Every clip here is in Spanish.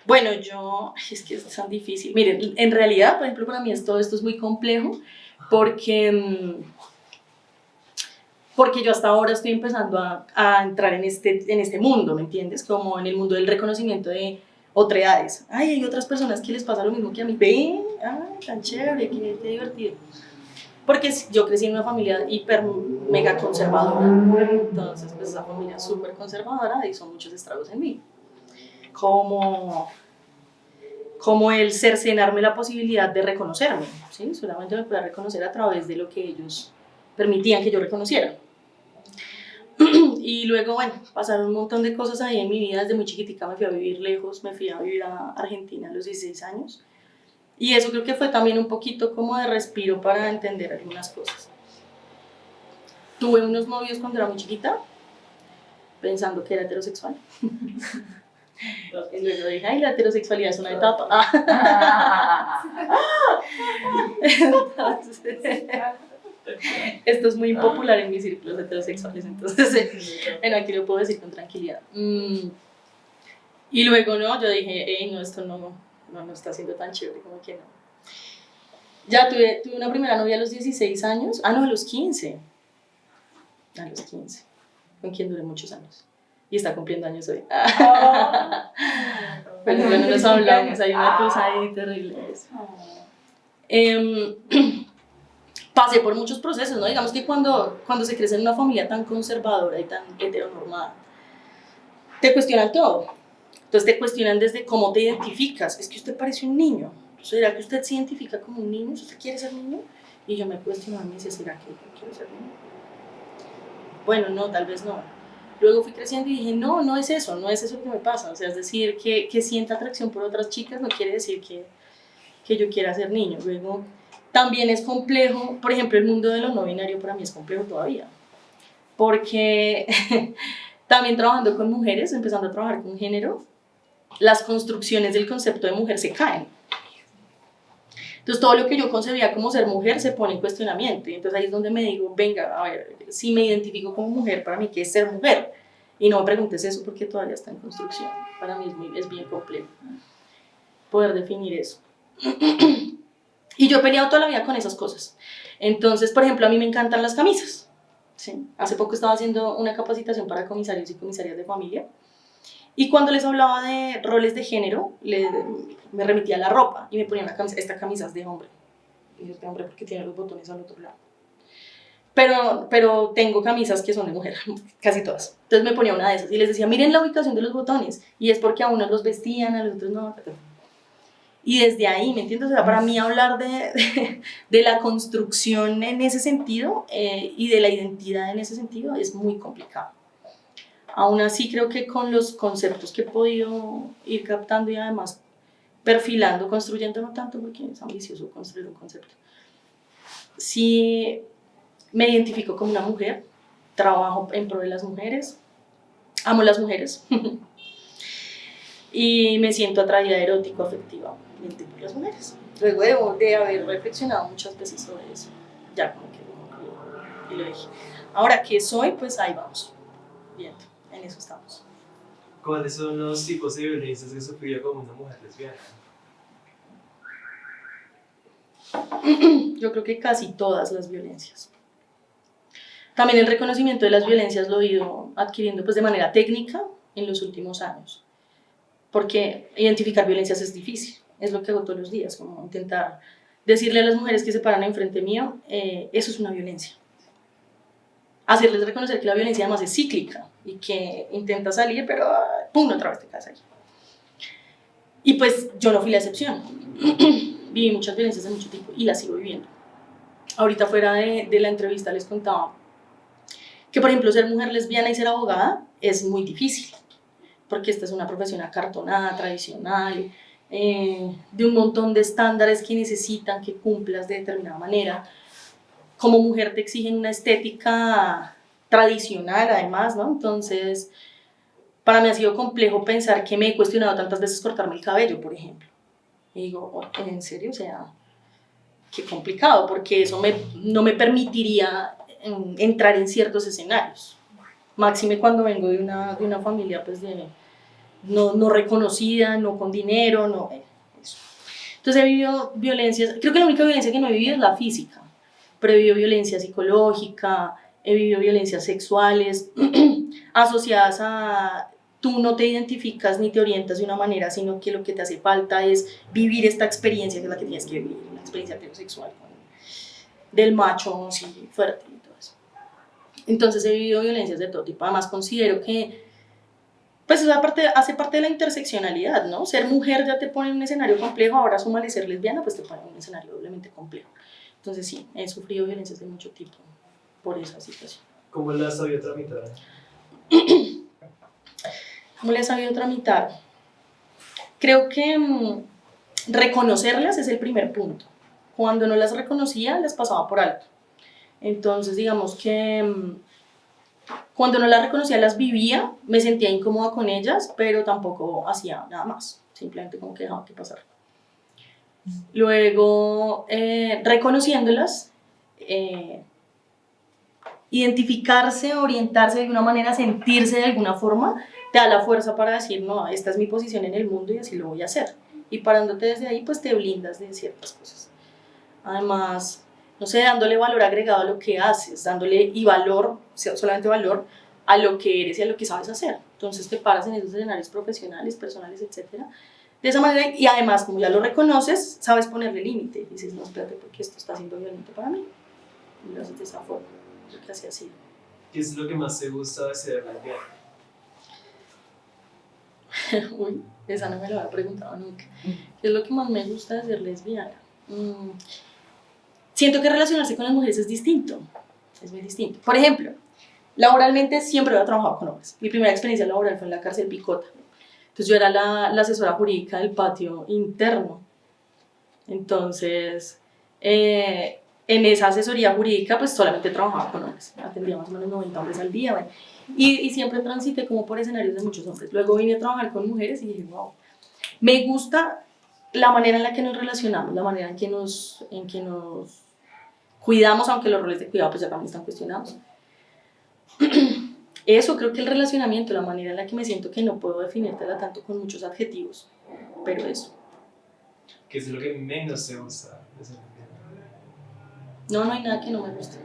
Bueno, es que es tan difícil. Miren, en realidad, por ejemplo, para mí todo esto es muy complejo porque, porque yo hasta ahora estoy empezando a entrar en este mundo, ¿me entiendes? Como en el mundo del reconocimiento de otredades. Ay, hay otras personas que les pasa lo mismo que a mí. Ven, tan chévere, qué divertido. Porque yo crecí en una familia hiper mega conservadora. Entonces, pues esa familia es súper conservadora hizo muchos estragos en mí. Como como el cercenarme la posibilidad de reconocerme, ¿sí? Solamente me podía reconocer a través de lo que ellos permitían que yo reconociera. Y luego, bueno, pasaron un montón de cosas ahí en mi vida. Desde muy chiquitica me fui a vivir lejos, me fui a vivir a Argentina a los 16 años. Y eso creo que fue también un poquito como de respiro para entender algunas cosas. Tuve unos novios cuando era muy chiquita, pensando que era heterosexual. Y luego dije, ay, la heterosexualidad es una etapa. Entonces, esto es muy impopular en mis círculos heterosexuales, entonces, bueno, aquí lo puedo decir con tranquilidad. Y luego, no, yo dije, hey, no, esto no está siendo tan chévere, como que no. Ya tuve una primera novia a los 16 años, no, a los 15. A los 15, con quien duré muchos años. Y está cumpliendo años hoy. Pero bueno, nos hablamos, hay una cosa ahí terrible. Pasé por muchos procesos, ¿no? Digamos que cuando se crece en una familia tan conservadora y tan heteronormada, te cuestionan todo. Entonces te cuestionan desde cómo te identificas. Es que usted parece un niño. ¿Será que usted se identifica como un niño? ¿Usted quiere ser niño? Y yo me cuestionaba y me decía, ¿será que yo quiero ser niño? Bueno, no, tal vez no. Luego fui creciendo y dije, no es eso lo que me pasa. O sea, es decir, que sienta atracción por otras chicas no quiere decir que yo quiera ser niño. Luego, también es complejo, por ejemplo, el mundo de lo no binario para mí es complejo todavía. Porque también trabajando con mujeres, empezando a trabajar con género, las construcciones del concepto de mujer se caen. Entonces todo lo que yo concebía como ser mujer se pone en cuestionamiento y entonces ahí es donde me digo, venga, a ver, si me identifico como mujer, para mí, ¿qué es ser mujer? Y no me preguntes eso porque todavía está en construcción. Para mí es bien complejo poder definir eso. Y yo he peleado toda la vida con esas cosas. Entonces, por ejemplo, a mí me encantan las camisas. ¿Sí? Hace poco estaba haciendo una capacitación para comisarios y comisarias de familia. Y cuando les hablaba de roles de género, me remitía a la ropa y me ponía esta camisa es de hombre. Y es de hombre porque tiene los botones al otro lado. Pero tengo camisas que son de mujer, casi todas. Entonces me ponía una de esas y les decía, miren la ubicación de los botones. Y es porque a unos los vestían, a los otros no. Y desde ahí, ¿me entiendes? O sea, para mí hablar de la construcción en ese sentido y de la identidad en ese sentido es muy complicado. Aún así creo que con los conceptos que he podido ir captando y además perfilando, construyendo no tanto porque es ambicioso construir un concepto. Sí me identifico como una mujer, trabajo en pro de las mujeres, amo las mujeres y me siento atraída erótico-afectivamente por las mujeres. Luego de haber reflexionado muchas veces sobre eso, ya como que lo concluí y lo dije. Ahora, ¿qué soy? Pues ahí vamos, viendo. En eso estamos. ¿Cuáles son los tipos de violencias que sufrió como una mujer lesbiana? Yo creo que casi todas las violencias. También el reconocimiento de las violencias lo he ido adquiriendo pues, de manera técnica en los últimos años. Porque identificar violencias es difícil, es lo que hago todos los días, como intentar decirle a las mujeres que se paran enfrente mío, eso es una violencia. Hacerles reconocer que la violencia además es cíclica y que intenta salir, pero ¡pum! Otra vez te caes ahí. Y pues yo no fui la excepción. Viví muchas violencias de mucho tipo y las sigo viviendo. Ahorita fuera de la entrevista les contaba que, por ejemplo, ser mujer lesbiana y ser abogada es muy difícil, porque esta es una profesión acartonada, tradicional, de un montón de estándares que necesitan que cumplas de determinada manera. Como mujer te exigen una estética tradicional además, ¿no? Entonces, para mí ha sido complejo pensar que me he cuestionado tantas veces cortarme el cabello, por ejemplo. Y digo, oh, ¿en serio? O sea, qué complicado, porque eso no me permitiría entrar en ciertos escenarios. Máxime cuando vengo de una familia pues, de no reconocida, no con dinero, no, eso. Entonces he vivido violencias, creo que la única violencia que no he vivido es la física, pero he vivido violencia psicológica, he vivido violencias sexuales asociadas a tú no te identificas ni te orientas de una manera, sino que lo que te hace falta es vivir esta experiencia que es la que tienes que vivir, la experiencia heterosexual, del macho sí, fuerte y todo eso. Entonces he vivido violencias de todo tipo. Además considero que pues eso hace parte de la interseccionalidad, ¿no? Ser mujer ya te pone en un escenario complejo, ahora súmale ser lesbiana, pues te pone en un escenario doblemente complejo. Entonces sí, he sufrido violencias de mucho tipo por esa situación. ¿Cómo la has sabido tramitar? ¿Cómo le he sabido tramitar? Creo que reconocerlas es el primer punto. Cuando no las reconocía, las pasaba por alto. Entonces, digamos que cuando no las reconocía, las vivía, me sentía incómoda con ellas, pero tampoco hacía nada más. Simplemente como que dejaba que pasara. Luego, reconociéndolas, identificarse, orientarse de alguna manera, sentirse de alguna forma, te da la fuerza para decir, no, esta es mi posición en el mundo y así lo voy a hacer. Y parándote desde ahí, pues te blindas de ciertas cosas. Además, no sé, dándole valor agregado a lo que haces, dándole y valor, solamente valor, a lo que eres y a lo que sabes hacer. Entonces te paras en esos escenarios profesionales, personales, etcétera. De esa manera, y además, como ya lo reconoces, sabes ponerle límite. Dices, no, espérate, porque esto está siendo violento para mí. Y lo haces de esa forma, lo que así ha sido. ¿Qué es lo que más te gusta de ser lesbiana? Uy, esa no me lo había preguntado nunca. ¿Qué es lo que más me gusta de ser lesbiana? Siento que relacionarse con las mujeres es distinto, es muy distinto. Por ejemplo, laboralmente siempre había trabajado con hombres. Mi primera experiencia laboral fue en la cárcel Picota. Entonces yo era la asesora jurídica del patio interno. Entonces, en esa asesoría jurídica pues solamente trabajaba con hombres. Atendía más o menos 90 hombres al día. Bueno, y siempre transité como por escenarios de muchos hombres. Luego vine a trabajar con mujeres y dije, wow, me gusta la manera en la que nos relacionamos, la manera en que nos cuidamos, aunque los roles de cuidado pues ya también están cuestionados. Eso, creo que el relacionamiento, la manera en la que me siento, que no puedo definírtela tanto con muchos adjetivos, pero eso. ¿Qué es lo que menos te gusta de ser lesbiana? No hay nada que no me guste.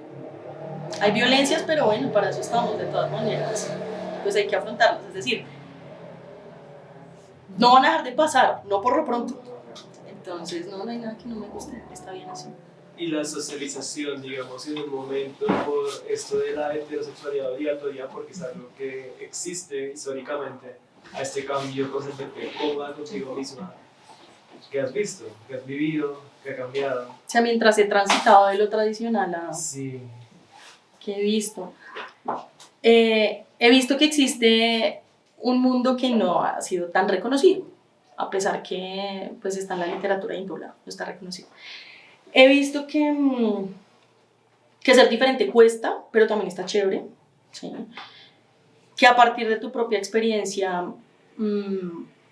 Hay violencias, pero bueno, para eso estamos, de todas maneras. Pues hay que afrontarlas, es decir, no van a dejar de pasar, no por lo pronto. Entonces, no hay nada que no me guste, está bien así. Y la socialización, digamos, en un momento por esto de la heterosexualidad obligatoria, porque es algo que existe históricamente, a este cambio con sentirte cómoda contigo misma, ¿qué has visto? ¿Qué has vivido? ¿Qué ha cambiado? O sea, mientras he transitado de lo tradicional a... Sí. ¿Qué he visto? He visto que existe un mundo que no ha sido tan reconocido, a pesar que pues, está en la literatura hindú, no está reconocido. He visto que ser diferente cuesta, pero también está chévere, ¿sí? Que a partir de tu propia experiencia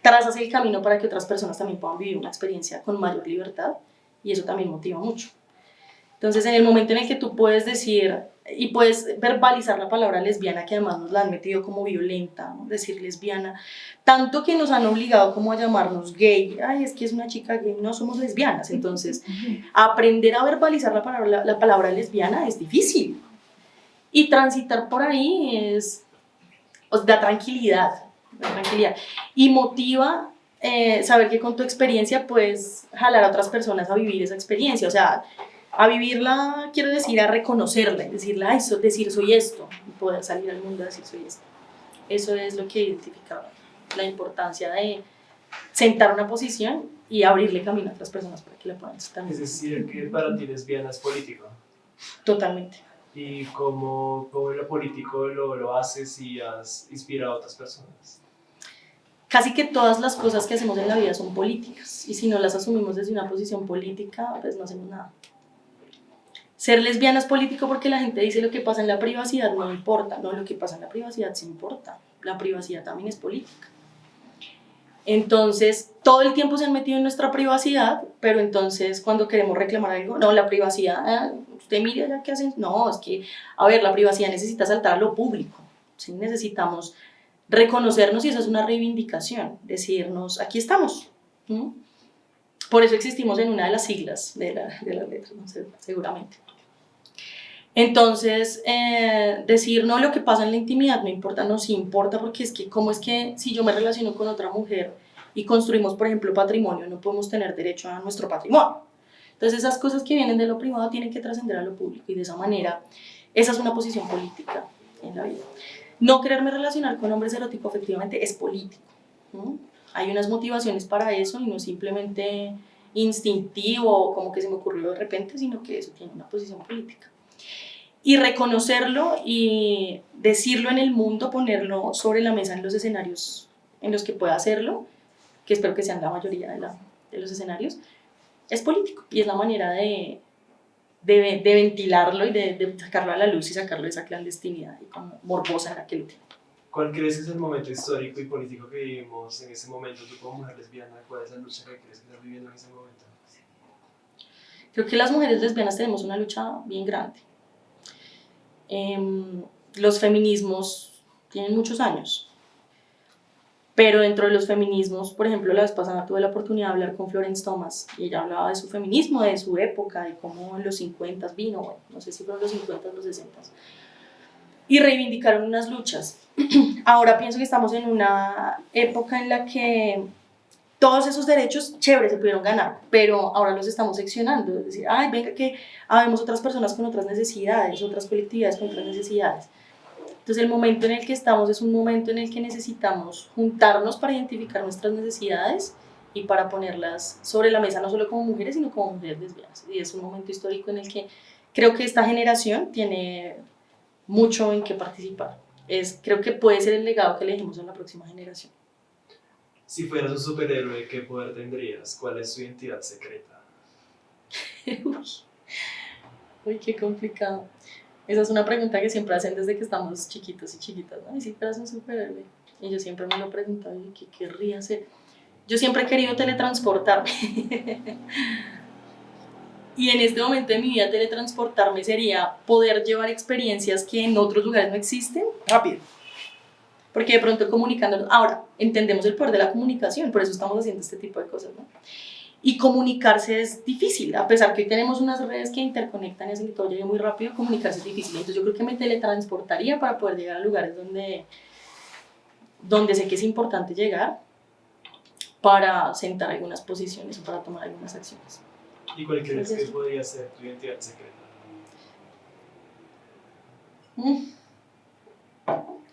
trazas el camino para que otras personas también puedan vivir una experiencia con mayor libertad, y eso también motiva mucho. Entonces, en el momento en el que tú puedes decir y puedes verbalizar la palabra lesbiana, que además nos la han metido como violenta, ¿no? Decir lesbiana, tanto que nos han obligado como a llamarnos gay, ay, es que es una chica gay, no somos lesbianas. Entonces, aprender a verbalizar la palabra lesbiana es difícil, y transitar por ahí os da tranquilidad, y motiva saber que con tu experiencia puedes jalar a otras personas a vivir esa experiencia, o sea, a vivirla, quiero decir, a reconocerla, decirle, ay, decir soy esto, y poder salir al mundo a decir soy esto. Eso es lo que he identificado, la importancia de sentar una posición y abrirle camino a otras personas para que la puedan también. Es decir, que para ti lesbiana es político. Totalmente. ¿Y cómo lo político lo haces y has inspirado a otras personas? Casi que todas las cosas que hacemos en la vida son políticas, y si no las asumimos desde una posición política, pues no hacemos nada. Ser lesbiana es político porque la gente dice lo que pasa en la privacidad no importa. No, lo que pasa en la privacidad sí importa. La privacidad también es política. Entonces, todo el tiempo se han metido en nuestra privacidad, pero entonces cuando queremos reclamar algo, no, la privacidad, usted mire ya qué hacen. No, es que, a ver, la privacidad necesita saltar a lo público. ¿Sí? Necesitamos reconocernos, y esa es una reivindicación, decirnos, aquí estamos. ¿Mm? Por eso existimos en una de las siglas de las letras, ¿no? Seguramente. Entonces, decir, no, lo que pasa en la intimidad no importa, no, sí importa, porque es que, ¿cómo es que si yo me relaciono con otra mujer y construimos, por ejemplo, patrimonio, no podemos tener derecho a nuestro patrimonio? Entonces, esas cosas que vienen de lo privado tienen que trascender a lo público, y de esa manera, esa es una posición política en la vida. No quererme relacionar con hombres eróticos, efectivamente, es político, ¿no? Hay unas motivaciones para eso, y no es simplemente instintivo o como que se me ocurrió de repente, sino que eso tiene una posición política. Y reconocerlo y decirlo en el mundo, ponerlo sobre la mesa en los escenarios en los que pueda hacerlo, que espero que sean la mayoría de los escenarios, es político, y es la manera de ventilarlo y de sacarlo a la luz y sacarlo de esa clandestinidad y como morbosa en la que lo tiene. ¿Cuál crees que es el momento histórico y político que vivimos en ese momento? Tú como mujer lesbiana, ¿cuál es la lucha que crees que estás viviendo en ese momento? Creo que las mujeres lesbianas tenemos una lucha bien grande. Los feminismos tienen muchos años, pero dentro de los feminismos, por ejemplo, la vez pasada tuve la oportunidad de hablar con Florence Thomas, y ella hablaba de su feminismo, de su época, de cómo en los 50 vino, bueno, no sé si fueron los 50 o los 60, y reivindicaron unas luchas. Ahora pienso que estamos en una época en la que todos esos derechos, chévere, se pudieron ganar, pero ahora los estamos seccionando, es decir, ay, venga que habemos otras personas con otras necesidades, otras colectividades con otras necesidades. Entonces el momento en el que estamos es un momento en el que necesitamos juntarnos para identificar nuestras necesidades y para ponerlas sobre la mesa, no solo como mujeres, sino como mujeres lesbianas. Y es un momento histórico en el que creo que esta generación tiene mucho en qué participar. Creo que puede ser el legado que le dejemos a la próxima generación. Si fueras un superhéroe, ¿qué poder tendrías? ¿Cuál es tu identidad secreta? Uy, qué complicado. Esa es una pregunta que siempre hacen desde que estamos chiquitos y chiquitas, ¿no? ¿Y si fueras un superhéroe? Y yo siempre me lo he preguntado, ¿y qué querría hacer? Yo siempre he querido teletransportarme. Y en este momento de mi vida, teletransportarme sería poder llevar experiencias que en otros lugares no existen rápido. Porque de pronto comunicándonos, ahora entendemos el poder de la comunicación, por eso estamos haciendo este tipo de cosas, ¿no? Y comunicarse es difícil, a pesar que hoy tenemos unas redes que interconectan y hacen que todo llegue muy rápido, comunicarse es difícil. Entonces yo creo que me teletransportaría para poder llegar a lugares donde sé que es importante llegar, para sentar algunas posiciones o para tomar algunas acciones. ¿Y cuál crees que podría ser tu identidad secreta?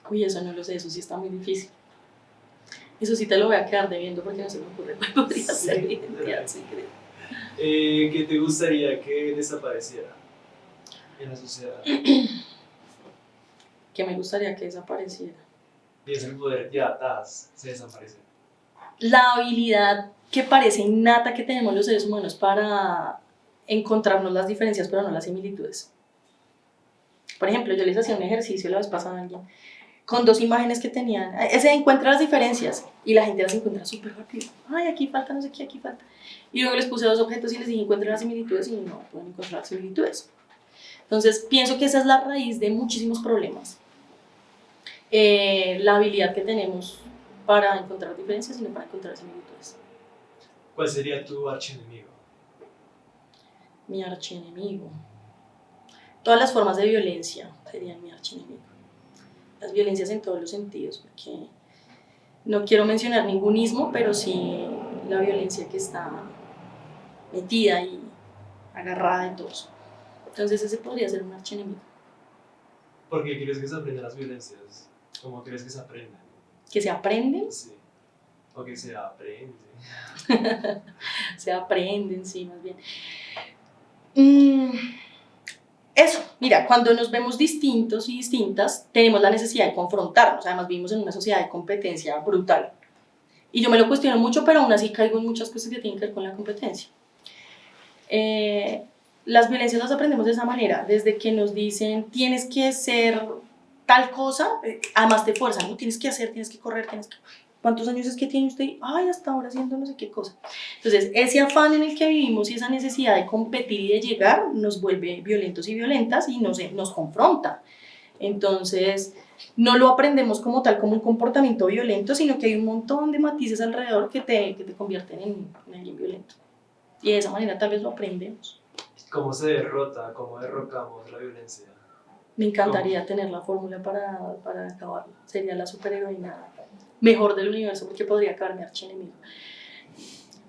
Uy, eso no lo sé, eso sí está muy difícil. Eso sí te lo voy a quedar debiendo porque no se me ocurre cuál podría ser mi identidad secreta. ¿Qué te gustaría que desapareciera en la sociedad? ¿Qué me gustaría que desapareciera? Y es el poder, ya, se desaparece. La habilidad que parece innata que tenemos los seres humanos para encontrarnos las diferencias pero no las similitudes. Por ejemplo, yo les hacía un ejercicio la vez pasada a alguien con dos imágenes que tenían, se encuentran las diferencias y la gente las encuentra súper rápido. Ay, aquí falta, no sé qué, aquí falta. Y luego les puse dos objetos y les dije, encuentren las similitudes, y no pueden encontrar las similitudes. Entonces, pienso que esa es la raíz de muchísimos problemas. La habilidad que tenemos para encontrar diferencias y no para encontrar similitudes. ¿Cuál sería tu archienemigo? Mi archienemigo. Todas las formas de violencia serían mi archienemigo. Las violencias en todos los sentidos, porque no quiero mencionar ningún ismo, pero sí la violencia que está metida y agarrada en todos. Entonces ese podría ser un archienemigo. ¿Por qué crees que se aprenden las violencias? ¿Cómo crees que se aprenden? ¿Que se aprenden? Sí. ¿O que se aprende? Se aprenden, sí, más bien. Eso, mira, cuando nos vemos distintos y distintas, tenemos la necesidad de confrontarnos. Además, vivimos en una sociedad de competencia brutal. Y yo me lo cuestiono mucho, pero aún así caigo en muchas cosas que tienen que ver con la competencia. Las violencias las aprendemos de esa manera, desde que nos dicen tienes que ser tal cosa, además te fuerzan, ¿no? Tienes que hacer, tienes que correr, tienes que... ¿Cuántos años es que tiene usted? Ay, hasta ahora haciendo no sé qué cosa. Entonces, ese afán en el que vivimos y esa necesidad de competir y de llegar nos vuelve violentos y violentas y nos confronta. Entonces, no lo aprendemos como tal, como un comportamiento violento, sino que hay un montón de matices alrededor que te convierten en alguien violento. Y de esa manera tal vez lo aprendemos. ¿Cómo se derrota, cómo derrocamos la violencia? Me encantaría tener la fórmula para acabarla. Sería la superheroína mejor del universo porque podría acabar mi archienemigo.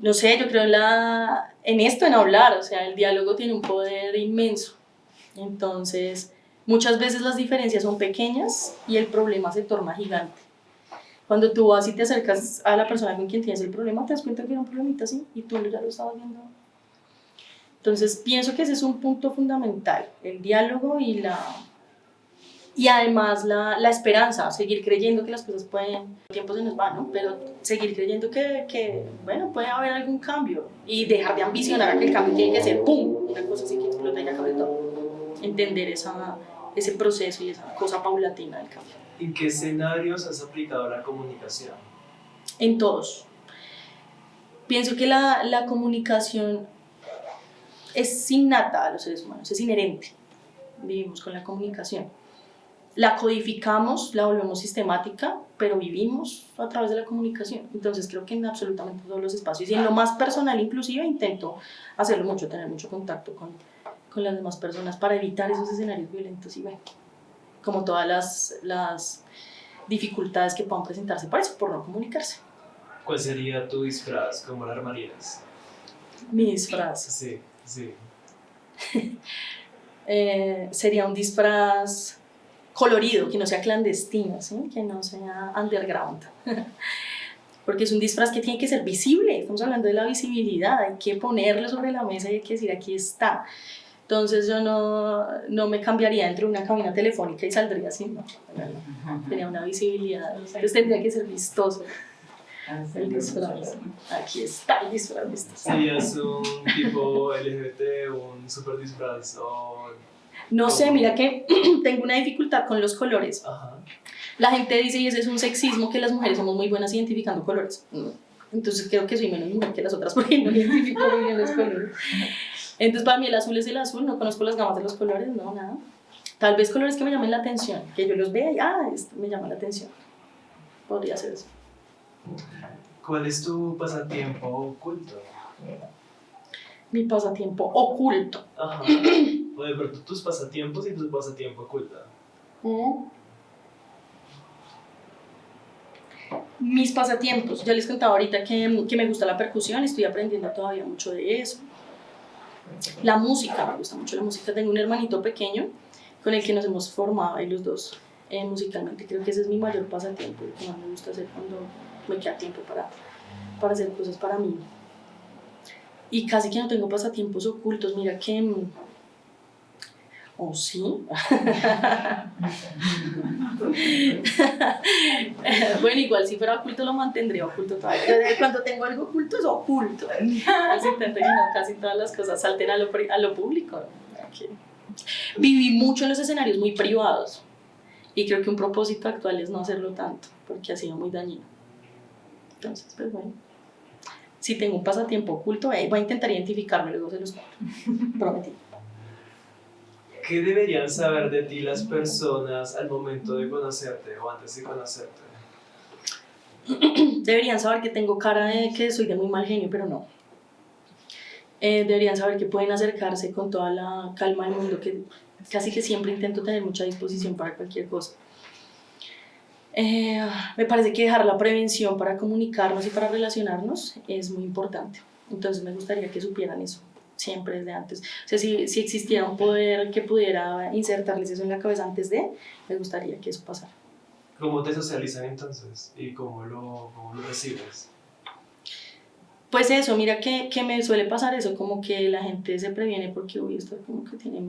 No sé, yo creo en esto, en hablar, o sea, el diálogo tiene un poder inmenso. Entonces, muchas veces las diferencias son pequeñas y el problema se torna gigante. Cuando tú vas y te acercas a la persona con quien tienes el problema, te das cuenta que era un problemita así y tú ya lo estabas viendo. Entonces, pienso que ese es un punto fundamental, el diálogo y además la esperanza, seguir creyendo que las cosas pueden, el tiempo se nos va, ¿no? Pero seguir creyendo bueno, puede haber algún cambio y dejar de ambicionar a que el cambio tiene que ser ¡pum! Una cosa así que explota y acabe todo. Entender ese proceso y esa cosa paulatina del cambio. ¿En qué escenarios has aplicado la comunicación? En todos. Pienso que la comunicación es innata a los seres humanos, es inherente. Vivimos con la comunicación. La codificamos, la volvemos sistemática, pero vivimos a través de la comunicación. Entonces creo que en absolutamente todos los espacios y en lo más personal inclusive intento hacerlo mucho, tener mucho contacto con las demás personas para evitar esos escenarios violentos y bueno, como todas las dificultades que puedan presentarse por eso, por no comunicarse. ¿Cuál sería tu disfraz? ¿Cómo lo armarías? Mi disfraz. Sí, sí. Sería un disfraz colorido, que no sea clandestino, ¿sí? Que no sea underground. Porque es un disfraz que tiene que ser visible, estamos hablando de la visibilidad, hay que ponerlo sobre la mesa y hay que decir aquí está. Entonces yo no me cambiaría dentro de una cabina telefónica y saldría así, no. Tenía una visibilidad, entonces tendría que ser vistoso. El disfraz. Aquí está el disfraz vistoso. ¿Serías un tipo LGBT, un super disfraz o...? No sé, mira que tengo una dificultad con los colores. Ajá. La gente dice, y ese es un sexismo, que las mujeres somos muy buenas identificando colores. Entonces creo que soy menos mujer que las otras porque no identifico muy bien los colores. Entonces para mí el azul es el azul, no conozco las gamas de los colores, no, nada. Tal vez colores que me llamen la atención, que yo los vea y, esto me llama la atención. Podría ser eso. ¿Cuál es tu pasatiempo oculto? Mi pasatiempo oculto. Ajá. O de pronto tus pasatiempos y tu pasatiempo oculto. Mis pasatiempos, ya les contaba ahorita que me gusta la percusión, estoy aprendiendo todavía mucho de eso. La música, me gusta mucho la música. Tengo un hermanito pequeño con el que nos hemos formado ahí los dos musicalmente. Creo que ese es mi mayor pasatiempo, lo que más me gusta hacer cuando me queda tiempo para hacer cosas para mí. Y casi que no tengo pasatiempos ocultos, mira que... ¿Oh, sí? Bueno, igual si fuera oculto lo mantendría oculto todavía. Cuando tengo algo oculto es oculto. Así intento que no, casi todas las cosas salten a lo público. Okay. Viví mucho en los escenarios muy privados y creo que un propósito actual es no hacerlo tanto porque ha sido muy dañino. Entonces, pues bueno, si tengo un pasatiempo oculto, voy a intentar identificarlo y luego se los cuento. Prometí. ¿Qué deberían saber de ti las personas al momento de conocerte o antes de conocerte? Deberían saber que tengo cara de que soy de muy mal genio, pero no. Deberían saber que pueden acercarse con toda la calma del mundo, que casi que siempre intento tener mucha disposición para cualquier cosa. Me parece que dejar la prevención para comunicarnos y para relacionarnos es muy importante. Entonces me gustaría que supieran eso, siempre desde antes. O sea, si existiera un poder que pudiera insertarles eso en la cabeza antes de, me gustaría que eso pasara. ¿Cómo te socializan entonces? ¿Y cómo lo recibes? Pues eso, mira que me suele pasar eso, como que la gente se previene porque, uy, esto como que tiene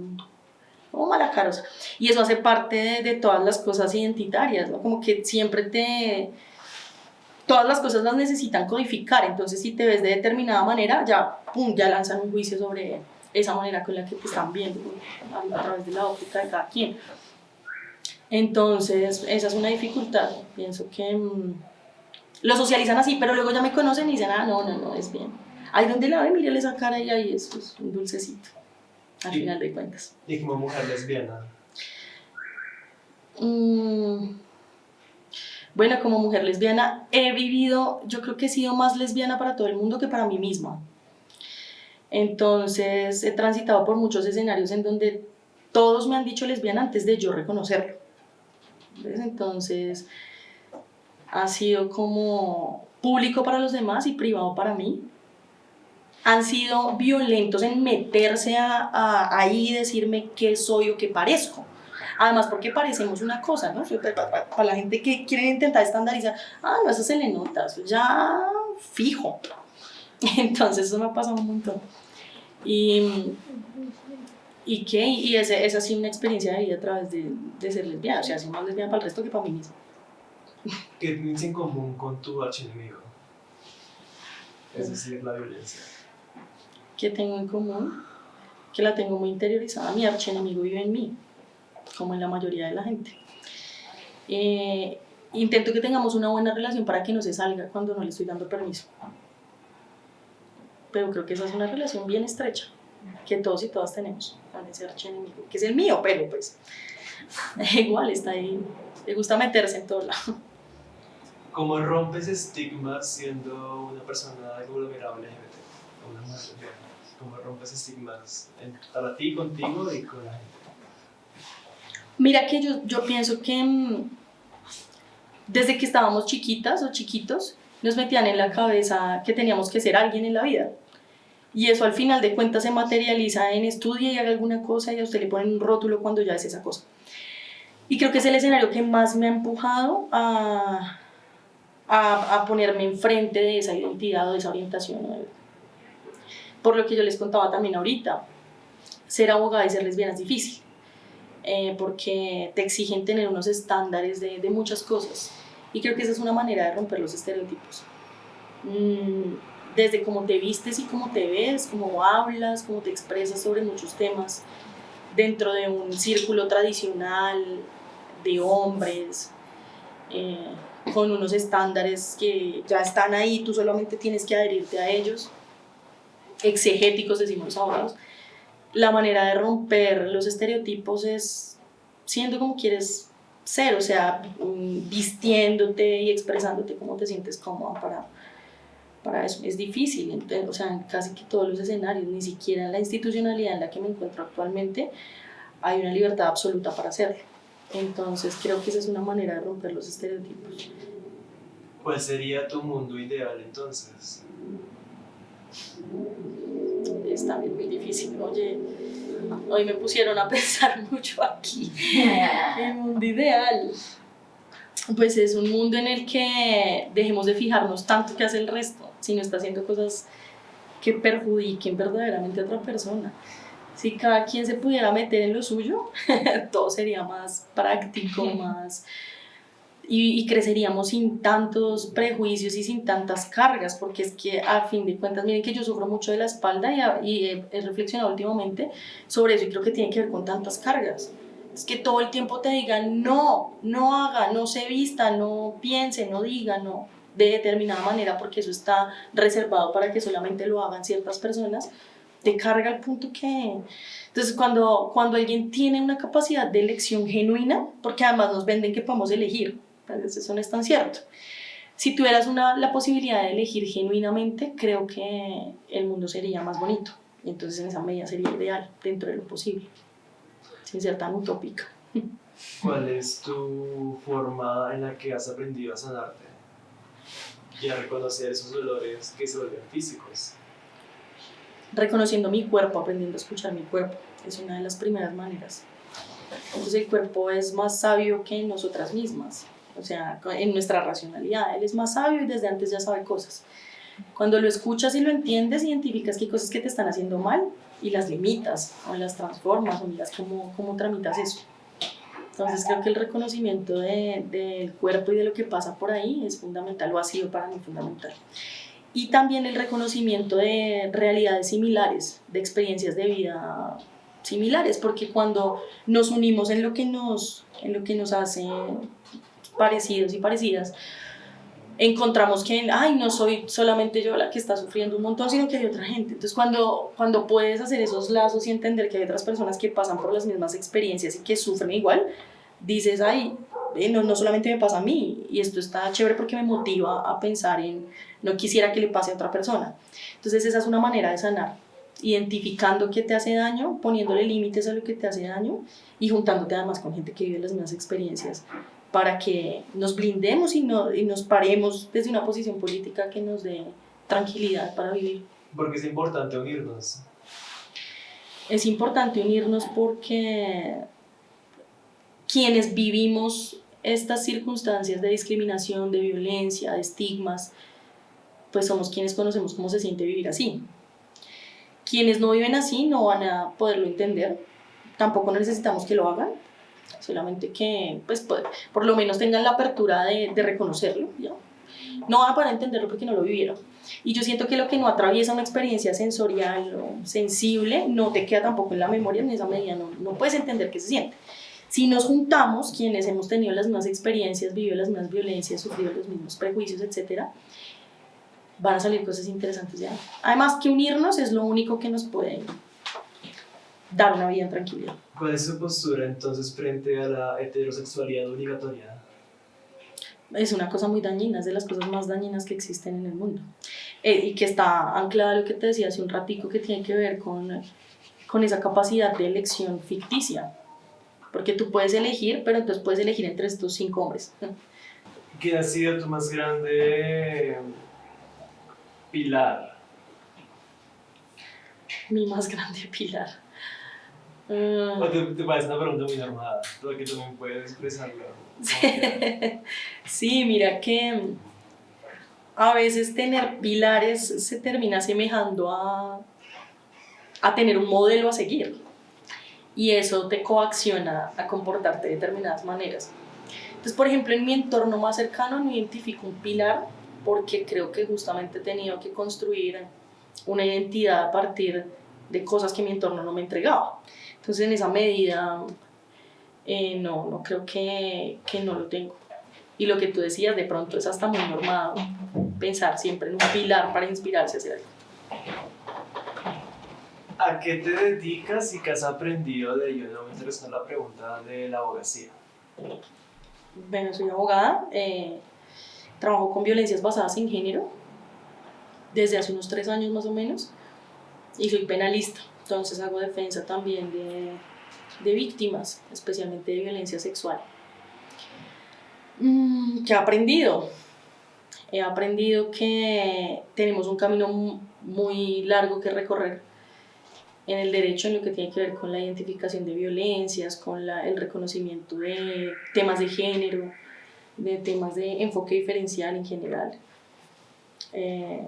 como mala cara, o sea, y eso hace parte de todas las cosas identitarias, ¿no? Como que siempre todas las cosas las necesitan codificar, entonces si te ves de determinada manera, ya lanzan un juicio sobre esa manera con la que te están viendo, a través de la óptica de cada quien. Entonces, esa es una dificultad, pienso que lo socializan así, pero luego ya me conocen y dicen, no, es bien. Ahí donde la ve, mírale esa cara y ahí eso es un dulcecito, al final de cuentas. ¿Y como mujer lesbiana? Mm, bueno, como mujer lesbiana he vivido, yo creo que he sido más lesbiana para todo el mundo que para mí misma. Entonces he transitado por muchos escenarios en donde todos me han dicho lesbiana antes de yo reconocerlo. ¿Ves? Entonces ha sido como público para los demás y privado para mí. Han sido violentos en meterse ahí y decirme qué soy o qué parezco. Además, porque parecemos una cosa, ¿no? Para la gente que quiere intentar estandarizar, no, eso se le nota, eso ya fijo. Entonces, eso me ha pasado un montón. ¿Y qué? Y esa ha sido una experiencia de vida a través de ser lesbiana. O sea, soy más lesbiana para el resto que para mí misma. ¿Qué tienes en común con tu archienemigo? Es decir, la violencia. ¿Qué tengo en común? Que la tengo muy interiorizada. Mi archienemigo vive en mí, como en la mayoría de la gente. Intento que tengamos una buena relación para que no se salga cuando no le estoy dando permiso. Pero creo que esa es una relación bien estrecha, que todos y todas tenemos con ese archienemigo, que es el mío, pero pues igual está ahí, le gusta meterse en todo lado. ¿Cómo rompes estigmas siendo una persona vulnerable LGBT? Una mujer lesbiana? ¿Cómo rompes estigmas para ti, contigo y con la gente? Mira que yo pienso que desde que estábamos chiquitas o chiquitos, nos metían en la cabeza que teníamos que ser alguien en la vida. Y eso al final de cuentas se materializa en estudie y haga alguna cosa y a usted le ponen un rótulo cuando ya es esa cosa. Y creo que es el escenario que más me ha empujado a ponerme enfrente de esa identidad o de esa orientación. Por lo que yo les contaba también ahorita, ser abogada y ser lesbiana es difícil, porque te exigen tener unos estándares de muchas cosas. Y creo que esa es una manera de romper los estereotipos. Desde cómo te vistes y cómo te ves, cómo hablas, cómo te expresas sobre muchos temas, dentro de un círculo tradicional de hombres, con unos estándares que ya están ahí, tú solamente tienes que adherirte a ellos, exegéticos decimos los abogados. La manera de romper los estereotipos es siendo como quieres ser, o sea, vistiéndote y expresándote como te sientes cómoda para eso. Es difícil, entonces, o sea, en casi que todos los escenarios, ni siquiera en la institucionalidad en la que me encuentro actualmente, hay una libertad absoluta para hacerlo. Entonces creo que esa es una manera de romper los estereotipos. ¿Cuál sería tu mundo ideal entonces? Es también muy difícil. Oye, hoy me pusieron a pensar mucho aquí. El mundo ideal, pues es un mundo en el que dejemos de fijarnos tanto que hace el resto, si no está haciendo cosas que perjudiquen verdaderamente a otra persona. Si cada quien se pudiera meter en lo suyo, todo sería más práctico, más... Y creceríamos sin tantos prejuicios y sin tantas cargas, porque es que a fin de cuentas, miren que yo sufro mucho de la espalda y he reflexionado últimamente sobre eso y creo que tiene que ver con tantas cargas. Es que todo el tiempo te digan no haga, no se vista, no piense, no diga, no, de determinada manera, porque eso está reservado para que solamente lo hagan ciertas personas, te carga al punto que... Entonces cuando alguien tiene una capacidad de elección genuina, porque además nos venden que podemos elegir, pues eso no es tan cierto. Si tuvieras la posibilidad de elegir genuinamente, creo que el mundo sería más bonito. Y entonces en esa medida sería ideal, dentro de lo posible, sin ser tan utópica. ¿Cuál es tu forma en la que has aprendido a sanarte y a reconocer esos dolores que se vuelven físicos? Reconociendo mi cuerpo, aprendiendo a escuchar mi cuerpo, es una de las primeras maneras. Entonces el cuerpo es más sabio que nosotras mismas, o sea, en nuestra racionalidad, él es más sabio y desde antes ya sabe cosas. Cuando lo escuchas y lo entiendes, identificas que hay cosas que te están haciendo mal y las limitas, o las transformas, o miras cómo tramitas eso. Entonces creo que el reconocimiento del cuerpo y de lo que pasa por ahí es fundamental, o ha sido para mí fundamental. Y también el reconocimiento de realidades similares, de experiencias de vida similares, porque cuando nos unimos en lo que nos hace parecidos y parecidas, encontramos que, no soy solamente yo la que está sufriendo un montón, sino que hay otra gente. Entonces cuando puedes hacer esos lazos y entender que hay otras personas que pasan por las mismas experiencias y que sufren igual, dices, ay, no solamente me pasa a mí, y esto está chévere porque me motiva a pensar en, no quisiera que le pase a otra persona. Entonces esa es una manera de sanar, identificando qué te hace daño, poniéndole límites a lo que te hace daño y juntándote además con gente que vive las mismas experiencias para que nos blindemos y nos paremos desde una posición política que nos dé tranquilidad para vivir. Porque es importante unirnos. Es importante unirnos porque quienes vivimos estas circunstancias de discriminación, de violencia, de estigmas, pues somos quienes conocemos cómo se siente vivir así. Quienes no viven así no van a poderlo entender, tampoco necesitamos que lo hagan, solamente que pues, por lo menos tengan la apertura de reconocerlo, ¿ya? No van a poder entenderlo porque no lo vivieron. Y yo siento que lo que no atraviesa una experiencia sensorial o sensible no te queda tampoco en la memoria, en esa medida no puedes entender qué se siente. Si nos juntamos, quienes hemos tenido las mismas experiencias, vivido las mismas violencias, sufrido los mismos prejuicios, etc., van a salir cosas interesantes de ahí. Además que unirnos es lo único que nos puede dar una vida en tranquilidad. ¿Cuál es su postura entonces frente a la heterosexualidad obligatoria? Es una cosa muy dañina, es de las cosas más dañinas que existen en el mundo. Y que está anclada a lo que te decía hace un ratico, que tiene que ver con esa capacidad de elección ficticia. Porque tú puedes elegir, pero entonces puedes elegir entre estos 5 hombres. ¿Quién ha sido tu más grande pilar? Mi más grande pilar. ¿O te parece una pregunta muy normal? Todo que también puedes expresarlo. Sí, mira que a veces tener pilares se termina asemejando a tener un modelo a seguir. Y eso te coacciona a comportarte de determinadas maneras. Entonces, por ejemplo, en mi entorno más cercano no identifico un pilar porque creo que justamente he tenido que construir una identidad a partir de cosas que mi entorno no me entregaba. Entonces, en esa medida, no creo que no lo tengo. Y lo que tú decías, de pronto es hasta muy normado pensar siempre en un pilar para inspirarse a hacer algo. ¿A qué te dedicas y qué has aprendido de ello? No me interesó la pregunta de la abogacía. Bueno, soy abogada, trabajo con violencias basadas en género desde hace unos 3 años más o menos y soy penalista, entonces hago defensa también de víctimas, especialmente de violencia sexual. ¿Qué he aprendido? He aprendido que tenemos un camino muy largo que recorrer en el derecho, en lo que tiene que ver con la identificación de violencias, con el reconocimiento de temas de género, de temas de enfoque diferencial en general. He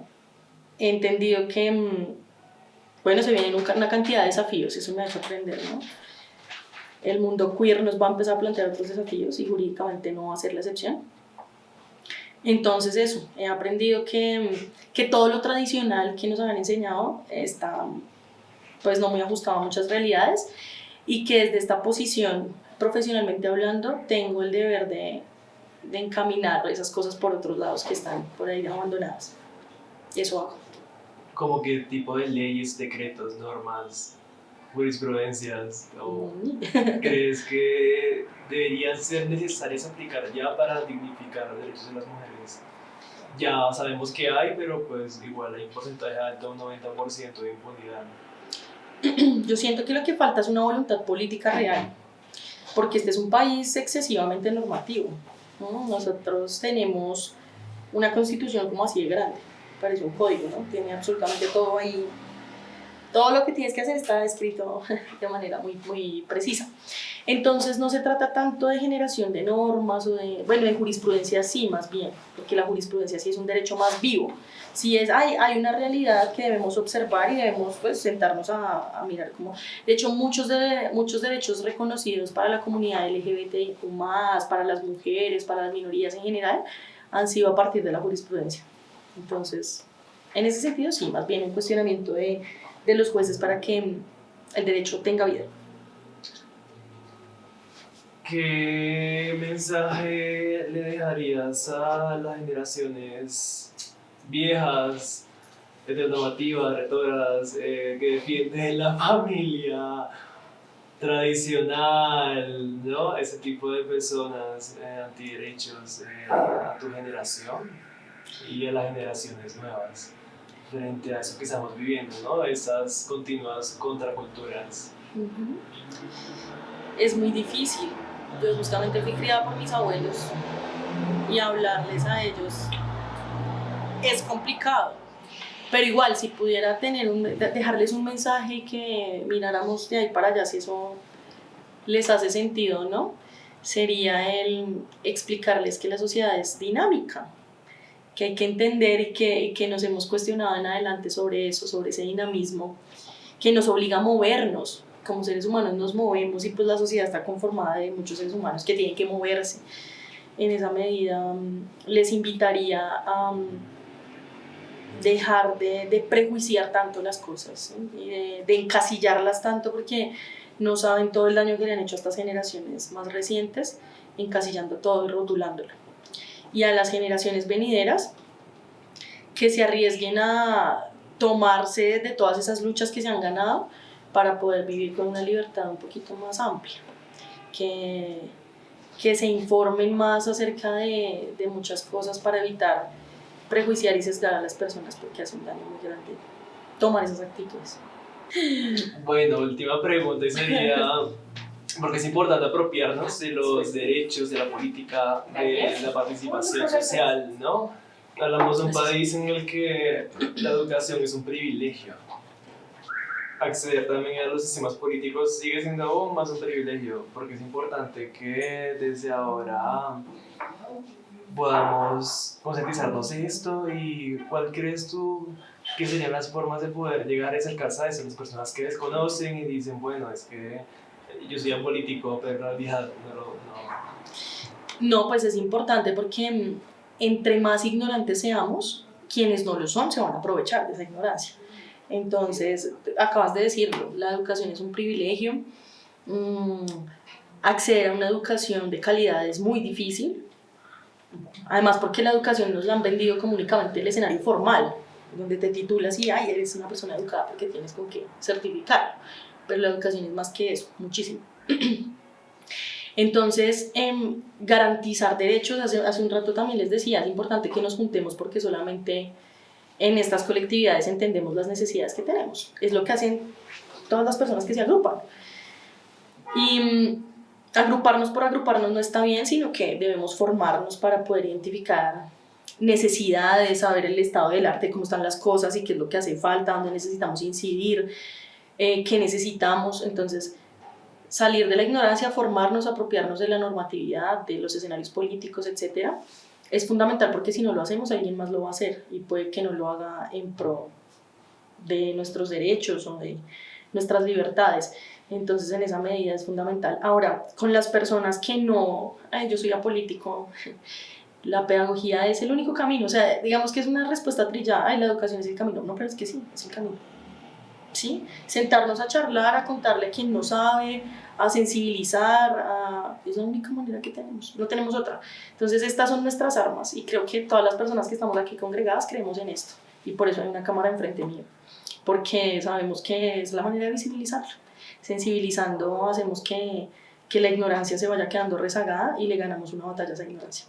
entendido que, bueno, se vienen una cantidad de desafíos, eso me hace aprender, ¿no? El mundo queer nos va a empezar a plantear otros desafíos y jurídicamente no va a ser la excepción. Entonces eso, he aprendido que todo lo tradicional que nos habían enseñado está pues no muy ajustado a muchas realidades y que desde esta posición, profesionalmente hablando, tengo el deber de encaminar esas cosas por otros lados que están por ahí abandonadas. Y eso hago. ¿Cómo qué tipo de leyes, decretos, normas, jurisprudencias o crees que deberían ser necesarias aplicar ya para dignificar los derechos de las mujeres? Ya sabemos que hay, pero pues igual hay un porcentaje alto, un 90% de impunidad. Yo siento que lo que falta es una voluntad política real, porque este es un país excesivamente normativo, ¿no? Nosotros tenemos una constitución como así de grande, parece un código, ¿no? Tiene absolutamente todo ahí, todo lo que tienes que hacer está escrito de manera muy, muy precisa. Entonces no se trata tanto de generación de normas o de jurisprudencia sí, más bien, porque la jurisprudencia sí es un derecho más vivo. Sí hay una realidad que debemos observar y debemos pues, sentarnos a mirar cómo. De hecho, muchos derechos reconocidos para la comunidad LGBTIQ+, para las mujeres, para las minorías en general, han sido a partir de la jurisprudencia. Entonces, en ese sentido sí, más bien un cuestionamiento de los jueces para que el derecho tenga vida. ¿Qué mensaje le dejarías a las generaciones viejas, heteronormativas, retrógradas, que defienden la familia tradicional, ¿no? Ese tipo de personas antiderechos a tu generación y a las generaciones nuevas frente a eso que estamos viviendo, ¿no? Esas continuas contraculturas. Ujú. Es muy difícil. Yo justamente fui criada por mis abuelos y hablarles a ellos es complicado. Pero igual, si pudiera dejarles un mensaje y que miráramos de ahí para allá si eso les hace sentido, ¿no? Sería el explicarles que la sociedad es dinámica, que hay que entender y que nos hemos cuestionado en adelante sobre eso, sobre ese dinamismo, que nos obliga a movernos. Como seres humanos nos movemos y pues la sociedad está conformada de muchos seres humanos que tienen que moverse. En esa medida les invitaría a dejar de prejuiciar tanto las cosas, ¿sí? Y de encasillarlas tanto porque no saben todo el daño que le han hecho a estas generaciones más recientes, encasillando todo y rotulándolo. Y a las generaciones venideras que se arriesguen a tomarse de todas esas luchas que se han ganado para poder vivir con una libertad un poquito más amplia, que se informen más acerca de muchas cosas para evitar prejuiciar y sesgar a las personas porque hace un daño muy grande tomar esas actitudes. Bueno, última pregunta y sería, porque es importante apropiarnos de los derechos, de la política, de la participación social, ¿no? Hablamos de un país en el que la educación es un privilegio. Acceder también a los sistemas políticos sigue siendo aún más un privilegio, porque es importante que desde ahora podamos concientizarnos de esto. ¿Y cuál crees tú que serían las formas de poder llegar a acercarse a eso? Las personas que desconocen y dicen, bueno, es que yo soy político, pero en realidad No, pues es importante porque entre más ignorantes seamos, quienes no lo son se van a aprovechar de esa ignorancia. Entonces, acabas de decirlo, la educación es un privilegio. Acceder a una educación de calidad es muy difícil. Además, porque la educación nos la han vendido como únicamente el escenario formal, donde te titulas y ay, eres una persona educada porque tienes con qué certificar. Pero la educación es más que eso, muchísimo. Entonces, garantizar derechos, hace un rato también les decía, es importante que nos juntemos porque solamente en estas colectividades entendemos las necesidades que tenemos. Es lo que hacen todas las personas que se agrupan. Y agruparnos por agruparnos no está bien, sino que debemos formarnos para poder identificar necesidades, saber el estado del arte, cómo están las cosas y qué es lo que hace falta, dónde necesitamos incidir, qué necesitamos. Entonces, salir de la ignorancia, formarnos, apropiarnos de la normatividad, de los escenarios políticos, etc., es fundamental porque si no lo hacemos, alguien más lo va a hacer y puede que no lo haga en pro de nuestros derechos o de nuestras libertades. Entonces, en esa medida es fundamental. Ahora, con las personas que no, yo soy apolítico, la pedagogía es el único camino. O sea, digamos que es una respuesta trillada, la educación es el camino. No, pero es que sí, es el camino. ¿Sí? Sentarnos a charlar, a contarle a quien no sabe, a sensibilizar, es la única manera que tenemos, no tenemos otra. Entonces estas son nuestras armas y creo que todas las personas que estamos aquí congregadas creemos en esto y por eso hay una cámara enfrente mío, porque sabemos que es la manera de visibilizarlo. Sensibilizando hacemos que la ignorancia se vaya quedando rezagada y le ganamos una batalla a esa ignorancia.